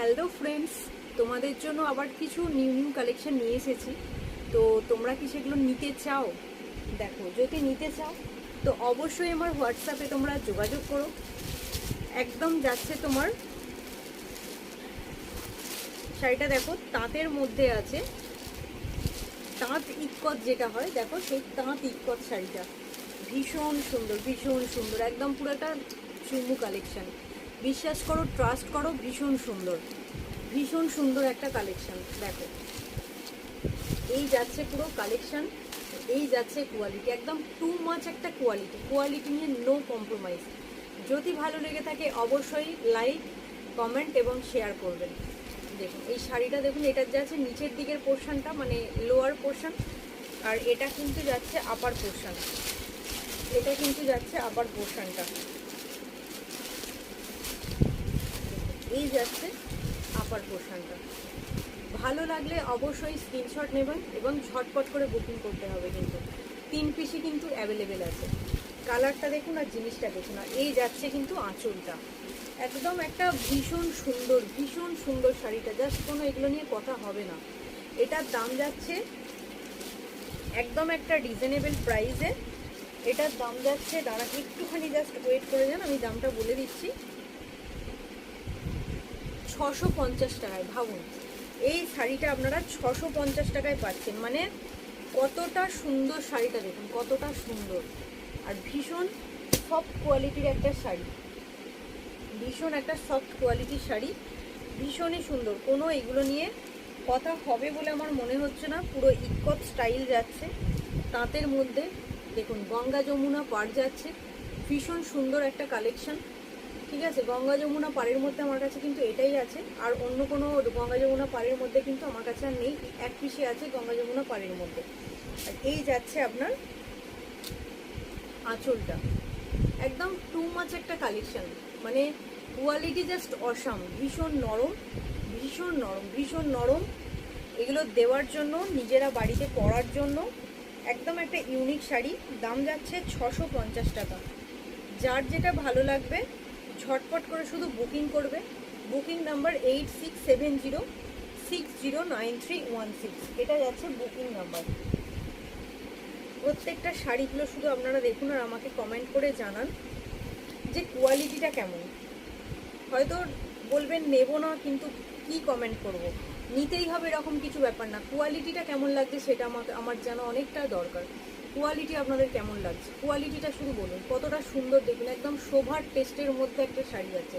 Hello friends, তোমাদের জন্য আবার কিছু নিউ কালেকশন নিয়ে এসেছি। তো তোমরা কি সেগুলো নিতে চাও? দেখো, যদি নিতে চাও তো অবশ্যই আমার হোয়াটসঅ্যাপে তোমরা যোগাযোগ করো। একদম যাচ্ছে তোমার শাড়িটা, দেখো তাঁতের মধ্যে আছে, তাঁত ইক্কত যেটা হয়, দেখো সেই তাঁত ইক্কত শাড়িটা ভীষণ সুন্দর, ভীষণ সুন্দর, একদম পুরো একটা চুমু কালেকশন। বিশ্বাস করো, ট্রাস্ট করো, ভীষণ সুন্দর, ভীষণ সুন্দর একটা কালেকশন। দেখো, এই যাচ্ছে পুরো কালেকশন, এই যাচ্ছে কোয়ালিটি, একদম টু মাচ একটা কোয়ালিটি নিয়ে নো কম্প্রোমাইজ। যদি ভালো লেগে থাকে অবশ্যই লাইক, কমেন্ট এবং শেয়ার করবেন। দেখুন এই শাড়িটা, দেখুন এটা যাচ্ছে নিচের দিকের পোর্শনটা, মানে লোয়ার পোর্শন, আর এটা কিন্তু যাচ্ছে আপার পোর্শন, এটা কিন্তু যাচ্ছে আপার পোর্শনটা, এই যাচ্ছে আপার পোর্শনটা। ভালো লাগলে অবশ্যই স্ক্রিনশট নেবেন এবং ঝটপট করে বুকিং করতে হবে। কিন্তু 3 পিসই কিন্তু অ্যাভেলেবেল আছে। কালারটা দেখুন আর জিনিসটা দেখুন। আর এই যাচ্ছে কিন্তু আঁচলটা, একদম একটা ভীষণ সুন্দর, ভীষণ সুন্দর শাড়িটা, জাস্ট কোনো এগুলো নিয়ে কথা হবে না। এটার দাম যাচ্ছে একদম একটা রিজনেবল প্রাইসে। এটার দাম যাচ্ছে, দাঁড়া একটুখানি জাস্ট ওয়েট করে যান, আমি দামটা বলে দিচ্ছি, 650 টাকায়। ভাবুন এই শাড়িটা আপনারা 650 টাকায় পাচ্ছেন, মানে কতটা সুন্দর শাড়িটা দেখুন, কতটা সুন্দর। আর ভীষণ সফট কোয়ালিটির একটা শাড়ি, ভীষণ একটা সফট কোয়ালিটির শাড়ি, ভীষণই সুন্দর। কোনো এগুলো নিয়ে কথা হবে বলে আমার মনে হচ্ছে না। পুরো ইক্কত স্টাইল যাচ্ছে তাঁতের মধ্যে, দেখুন গঙ্গা যমুনা পাড় যাচ্ছে, ভীষণ সুন্দর একটা কালেকশন। ঠিক আছে, গঙ্গা যমুনা পাড়ের মধ্যে আমার কাছে কিন্তু এটাই আছে, আর অন্য কোনো গঙ্গা যমুনা পাড়ের মধ্যে কিন্তু আমার কাছে আর নেই। এক পিসে আছে গঙ্গা যমুনা পাড়ের মধ্যে। আর এই যাচ্ছে আপনার আঁচলটা, একদম টু মাচ একটা কালেকশন, মানে কোয়ালিটি জাস্ট অসাম, ভীষণ নরম, ভীষণ নরম, ভীষণ নরম। এগুলো দেওয়ার জন্য, নিজেরা বাড়িতে পরার জন্য একদম একটা ইউনিক শাড়ি। দাম যাচ্ছে 650 টাকা। যার যেটা ভালো লাগবে ঝটপট করে শুধু বুকিং করবে। বুকিং নাম্বার 8670609316, এটা যাচ্ছে বুকিং নাম্বার। প্রত্যেকটা শাড়িগুলো শুধু আপনারা দেখুন আর আমাকে কমেন্ট করে জানান যে কোয়ালিটিটা কেমন। হয়তো বলবেন নেব না, কিন্তু কি কমেন্ট করব, নিতেই হবে এরকম কিছু ব্যাপার না। কোয়ালিটিটা কেমন লাগছে সেটা আমার জানা অনেকটা দরকার। কোয়ালিটি আপনাদের কেমন লাগছে, কোয়ালিটিটা শুধু বলুন, কতটা সুন্দর দেখুন, একদম শোভার টেস্টের মধ্যে একটা শাড়ি আছে।